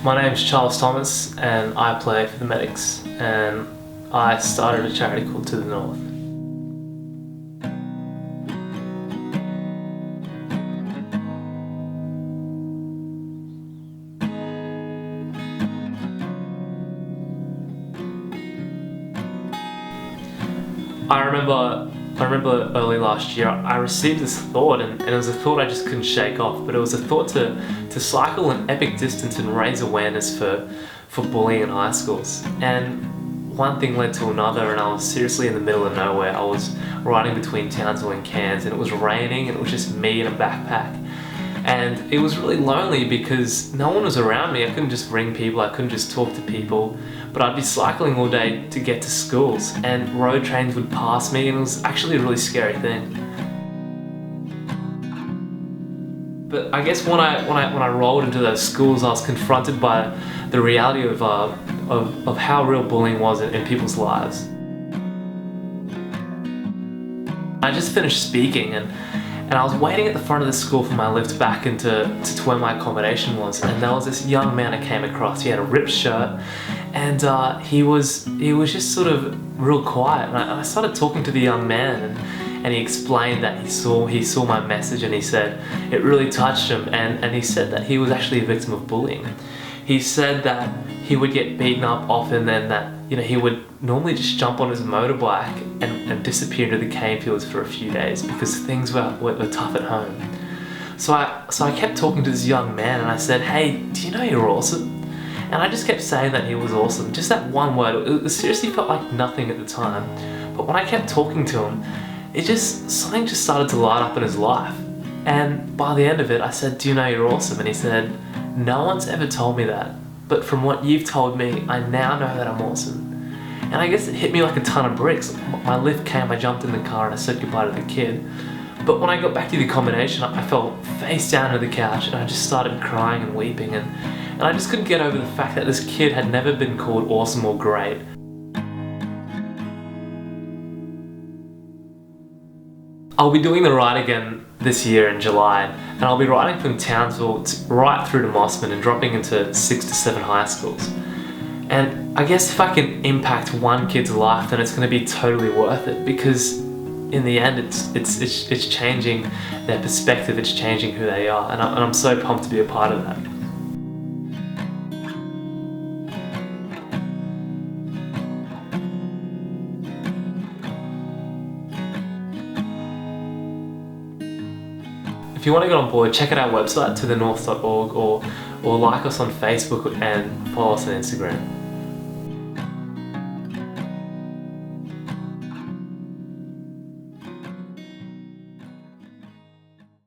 My name's Charles Thomas and I play for the Medics, and I started a charity called To the North. I remember early last year I received this thought, and it was a thought I just couldn't shake off, but it was a thought to cycle an epic distance and raise awareness for bullying in high schools. And one thing led to another, and I was seriously in the middle of nowhere. I was riding between Townsville and Cairns, and it was raining, and it was just me in a backpack. And it was really lonely because no one was around me. I couldn't just ring people, I couldn't just talk to people, but I'd be cycling all day to get to schools, and road trains would pass me, and it was actually a really scary thing. But I guess when I rolled into those schools, I was confronted by the reality of how real bullying was in people's lives. I just finished speaking, and I was waiting at the front of the school for my lift back to where my accommodation was, and there was this young man I came across. He had a ripped shirt, and he was just sort of real quiet. And I started talking to the young man, and he explained that he saw my message, and he said it really touched him, and he said that he was actually a victim of bullying. He said that he would get beaten up often, and that he would normally just jump on his motorbike and disappear into the cane fields for a few days because things were tough at home. So I kept talking to this young man, and I said, "Hey, do you know you're awesome?" And I just kept saying that he was awesome, just that one word. It seriously felt like nothing at the time, but when I kept talking to him, something just started to light up in his life. And by the end of it, I said, "Do you know you're awesome?" And he said, "No one's ever told me that, but from what you've told me, I now know that I'm awesome." And I guess it hit me like a ton of bricks. My lift came, I jumped in the car, and I said goodbye to the kid. But when I got back to the accommodation, I fell face down on the couch, and I just started crying and weeping, and I just couldn't get over the fact that this kid had never been called awesome or great. I'll be doing the ride again this year in July, and I'll be riding from Townsville right through to Mossman and dropping into 6 to 7 high schools. And I guess if I can impact one kid's life, then it's going to be totally worth it, because in the end it's changing their perspective, it's changing who they are, and I'm so pumped to be a part of that. If you want to get on board, check out our website, tothenorth.org, or like us on Facebook and follow us on Instagram.